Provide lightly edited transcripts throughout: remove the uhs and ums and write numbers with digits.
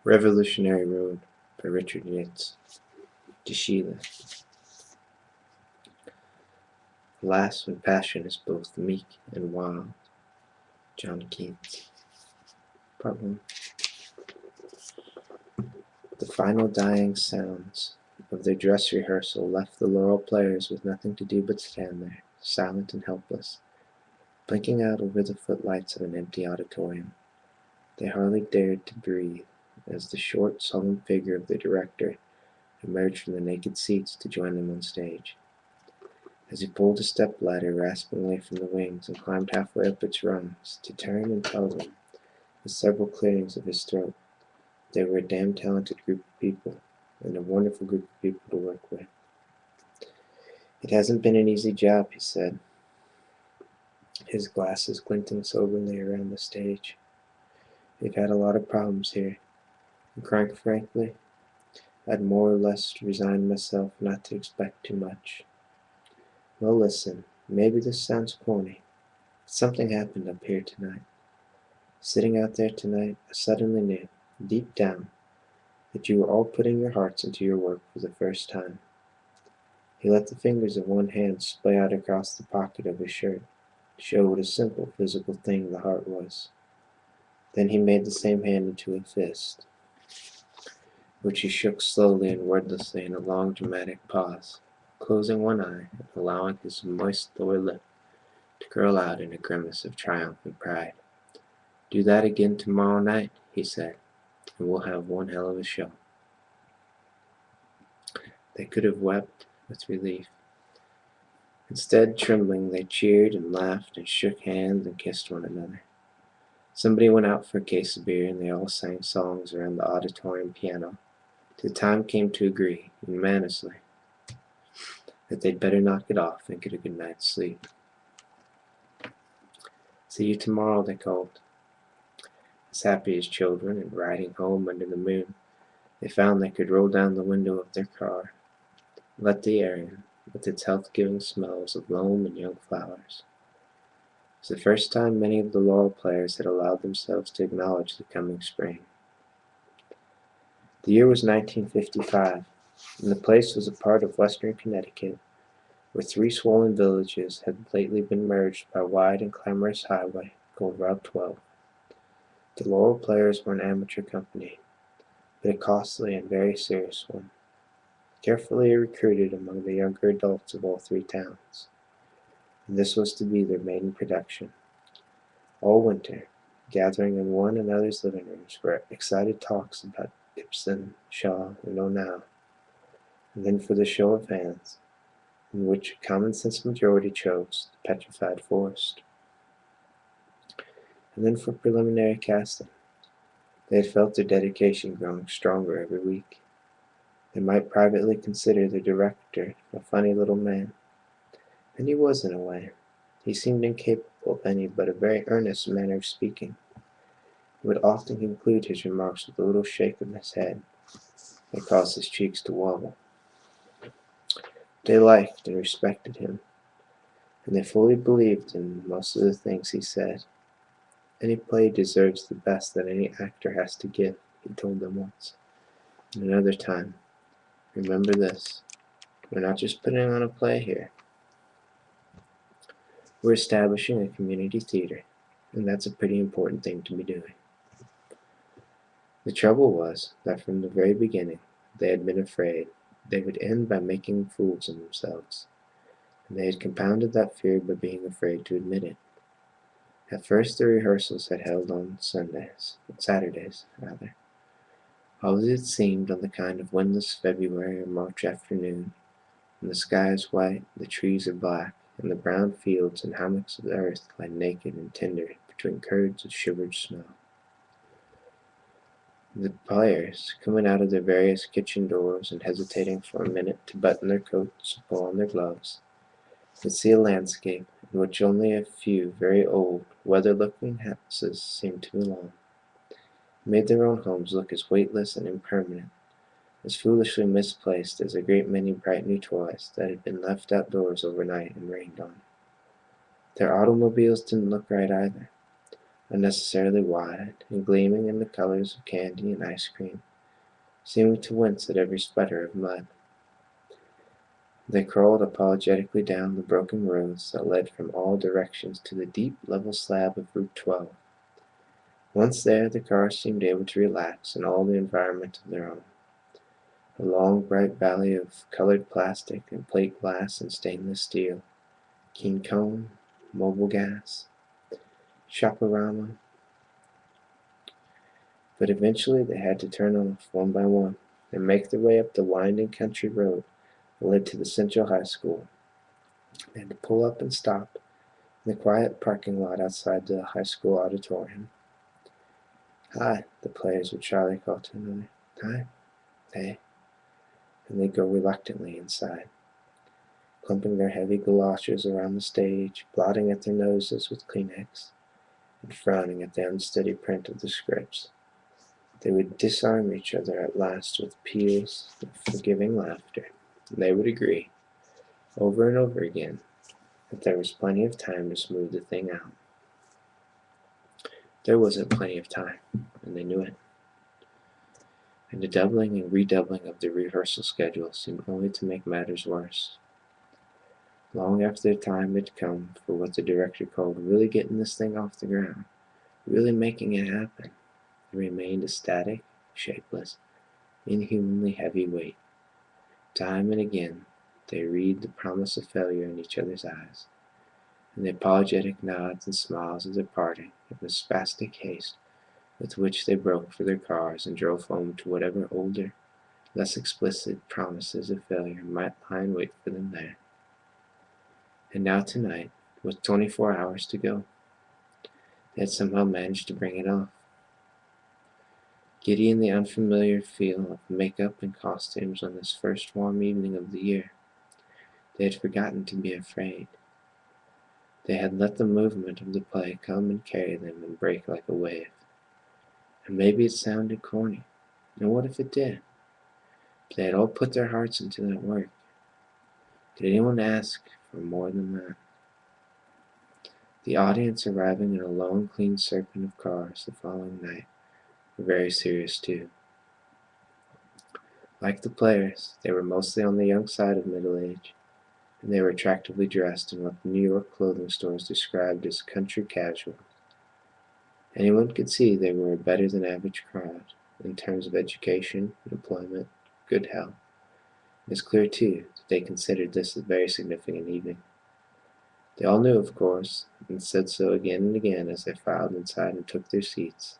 Revolutionary Road by Richard Yates. To Sheila. Alas, when passion is both meek and wild. John Keats. Part 1. The final dying sounds of their dress rehearsal left the laurel players with nothing to do but stand there, silent and helpless, blinking out over the footlights of an empty auditorium. They hardly dared to breathe as the short, solemn figure of the director emerged from the naked seats to join them on stage. As he pulled a step-ladder raspingly from the wings and climbed halfway up its rungs, to turn and tell them, with several clearings of his throat, they were a damn talented group of people, and a wonderful group of people to work with. It hasn't been an easy job, he said, his glasses glinting soberly around the stage. We've had a lot of problems here, and quite frankly, I'd more or less resigned myself not to expect too much. Well, listen, maybe this sounds corny, but something happened up here tonight. Sitting out there tonight, I suddenly knew, deep down, that you were all putting your hearts into your work for the first time. He let the fingers of one hand splay out across the pocket of his shirt, to show what a simple physical thing the heart was. Then he made the same hand into a fist, which he shook slowly and wordlessly in a long dramatic pause, closing one eye and allowing his moist lower lip to curl out in a grimace of triumph and pride. Do that again tomorrow night, he said, and we'll have one hell of a show. They could have wept with relief. Instead, trembling, they cheered and laughed and shook hands and kissed one another. Somebody went out for a case of beer and they all sang songs around the auditorium piano, till the time came to agree, unanimously, that they'd better knock it off and get a good night's sleep. See you tomorrow, they called. As happy as children, and riding home under the moon, they found they could roll down the window of their car, let the air in, with its health-giving smells of loam and young flowers. It was the first time many of the laurel players had allowed themselves to acknowledge the coming spring. The year was 1955, and the place was a part of western Connecticut, where three swollen villages had lately been merged by a wide and clamorous highway called Route 12. The laurel players were an amateur company, but a costly and very serious one, carefully recruited among the younger adults of all three towns. And this was to be their maiden production. All winter, gathering in one another's living rooms were excited talks about Ibsen, Shaw, and O'Neill, and then for the show of hands, in which a common-sense majority chose the Petrified Forest. And then for preliminary casting. They had felt their dedication growing stronger every week. They might privately consider the director a funny little man. And he was in a way. He seemed incapable of any but a very earnest manner of speaking. He would often conclude his remarks with a little shake of his head that caused his cheeks to wobble. They liked and respected him, and they fully believed in most of the things he said. Any play deserves the best that any actor has to give, he told them once. And another time, remember this, we're not just putting on a play here. We're establishing a community theater, and that's a pretty important thing to be doing. The trouble was that from the very beginning, they had been afraid they would end by making fools of themselves, and they had compounded that fear by being afraid to admit it. At first the rehearsals had held on Saturdays, always it seemed on the kind of windless February or March afternoon, when the sky is white, the trees are black, and the brown fields and hammocks of the earth lie naked and tender between curds of shivered snow. The players, coming out of their various kitchen doors and hesitating for a minute to button their coats and pull on their gloves, would see a landscape in which only a few very old, weather-looking houses seemed to belong, made their own homes look as weightless and impermanent, as foolishly misplaced as a great many bright new toys that had been left outdoors overnight and rained on. Their automobiles didn't look right either. unnecessarily wide and gleaming in the colors of candy and ice cream, seeming to wince at every sputter of mud. They crawled apologetically down the broken roads that led from all directions to the deep, level slab of Route 12. Once there, the cars seemed able to relax in all the environment of their own. A long, bright valley of colored plastic and plate glass and stainless steel, keen cone, mobile gas, Shoporama. But eventually they had to turn off one by one and make their way up the winding country road that led to the Central High School. They had to pull up and stop in the quiet parking lot outside the high school auditorium. "Hi," the players would shyly call to another. "Hi." "Hey." And they'd go reluctantly inside, clumping their heavy galoshes around the stage, blotting at their noses with Kleenex, and frowning at the unsteady print of the scripts. They would disarm each other at last with peals of forgiving laughter, and they would agree, over and over again, that there was plenty of time to smooth the thing out. There wasn't plenty of time, and they knew it. And the doubling and redoubling of the rehearsal schedule seemed only to make matters worse. Long after the time had come for what the director called really getting this thing off the ground, really making it happen, it remained a static, shapeless, inhumanly heavy weight. Time and again they read the promise of failure in each other's eyes, and the apologetic nods and smiles of their parting, and the spastic haste with which they broke for their cars and drove home to whatever older, less explicit promises of failure might lie in wait for them there. And now tonight, with 24 hours to go, they had somehow managed to bring it off. Giddy in the unfamiliar feel of makeup and costumes on this first warm evening of the year, they had forgotten to be afraid. They had let the movement of the play come and carry them and break like a wave. And maybe it sounded corny, and what if it did? But they had all put their hearts into that work. Did anyone ask for more than that? The audience arriving in a long, clean serpent of cars the following night were very serious too. Like the players, they were mostly on the young side of middle age, and they were attractively dressed in what the New York clothing stores described as country casual. Anyone could see they were a better than average crowd in terms of education, employment, good health. It was clear, too, that they considered this a very significant evening. They all knew, of course, and said so again and again as they filed inside and took their seats,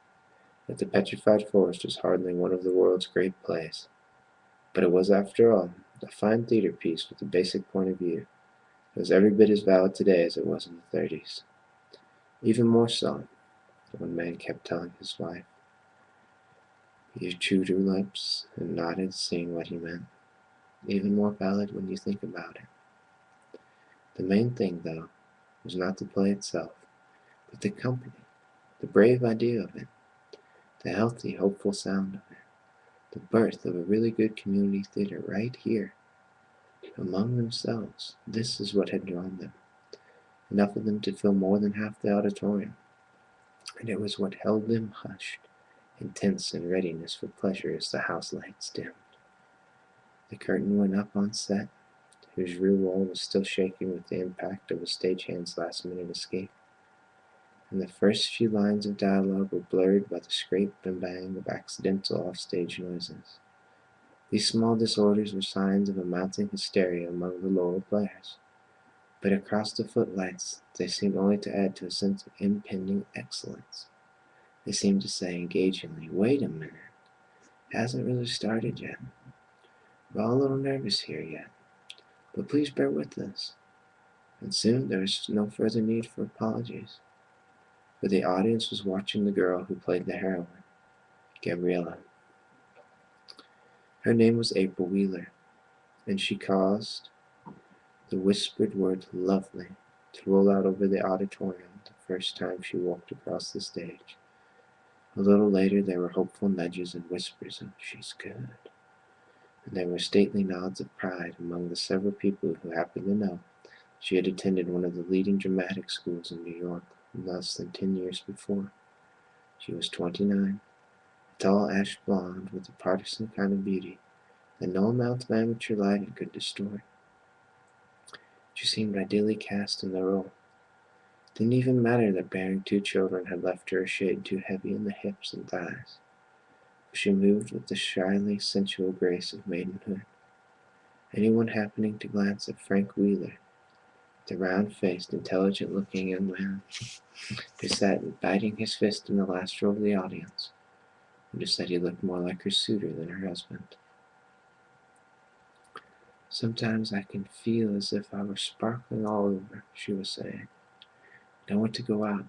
that the Petrified Forest was hardly one of the world's great plays. But it was, after all, a fine theater piece with a basic point of view. It was every bit as valid today as it was in the 30s. Even more so, one man kept telling his wife. He chewed her lips and nodded, seeing what he meant. Even more valid when you think about it. The main thing, though, was not the play itself, but the company, the brave idea of it, the healthy, hopeful sound of it, the birth of a really good community theater right here, among themselves. This is what had drawn them. Enough of them to fill more than half the auditorium. And it was what held them hushed, intense in readiness for pleasure as the house lights dimmed. The curtain went up on set, whose rear wall was still shaking with the impact of a stagehand's last-minute escape, and the first few lines of dialogue were blurred by the scrape and bang of accidental off-stage noises. These small disorders were signs of a mounting hysteria among the lower players, but across the footlights they seemed only to add to a sense of impending excellence. They seemed to say engagingly, "Wait a minute, hasn't really started yet. We're all a little nervous here yet, but please bear with us." And soon there was no further need for apologies, for the audience was watching the girl who played the heroine, Gabriella. Her name was April Wheeler, and she caused the whispered word "lovely" to roll out over the auditorium the first time she walked across the stage. A little later there were hopeful nudges and whispers of "she's good," and there were stately nods of pride among the several people who happened to know she had attended one of the leading dramatic schools in New York, less than 10 years before. She was 29, a tall ash blonde with a partisan kind of beauty that no amount of amateur lighting could distort. She seemed ideally cast in the role. It didn't even matter that bearing 2 children had left her a shade too heavy in the hips and thighs. She moved with the shyly sensual grace of maidenhood. Anyone happening to glance at Frank Wheeler, the round-faced, intelligent-looking young man who sat biting his fist in the last row of the audience, would have said he looked more like her suitor than her husband. "Sometimes I can feel as if I were sparkling all over," she was saying. "I want to go out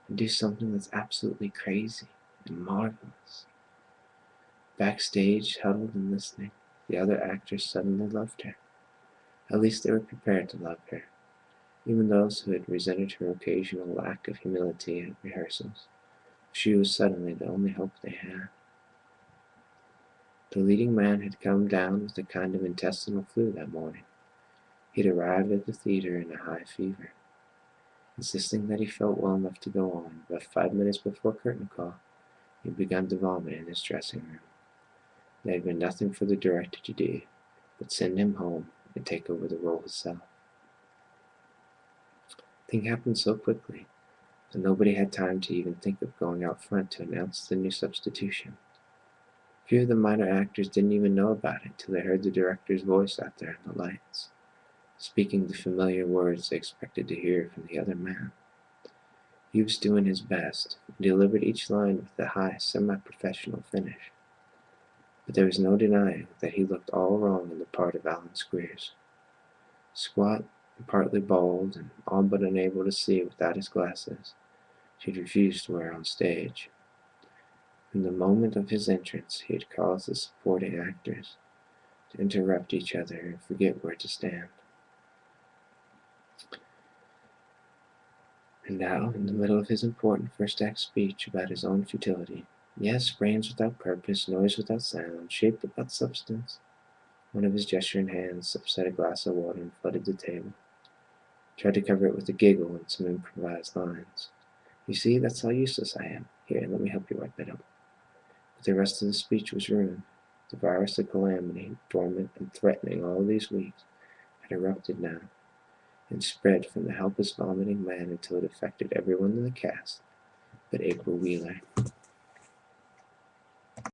and do something that's absolutely crazy and marvelous." Backstage, huddled and listening, the other actors suddenly loved her. At least they were prepared to love her. Even those who had resented her occasional lack of humility at rehearsals. She was suddenly the only hope they had. The leading man had come down with a kind of intestinal flu that morning. He'd arrived at the theater in a high fever. Insisting that he felt well enough to go on, but 5 minutes before curtain call, he'd begun to vomit in his dressing room. There had been nothing for the director to do but send him home and take over the role himself. The thing happened so quickly that nobody had time to even think of going out front to announce the new substitution. A few of the minor actors didn't even know about it till they heard the director's voice out there in the lights, speaking the familiar words they expected to hear from the other man. He was doing his best, and delivered each line with a high, semi-professional finish. But there was no denying that he looked all wrong in the part of Alan Squeers. Squat, and partly bald, and all but unable to see without his glasses, he'd refused to wear on stage. From the moment of his entrance, he had caused the supporting actors to interrupt each other and forget where to stand. And now, in the middle of his important first act speech about his own futility, yes, brains without purpose, noise without sound, shape without substance, one of his gesturing hands upset a glass of water and flooded the table. Tried to cover it with a giggle and some improvised lines. "You see, that's how useless I am. Here, let me help you wipe it up." But the rest of the speech was ruined. The virus of calamity, dormant and threatening all these weeks, had erupted now, and spread from the helpless vomiting man until it affected everyone in the cast but April Wheeler.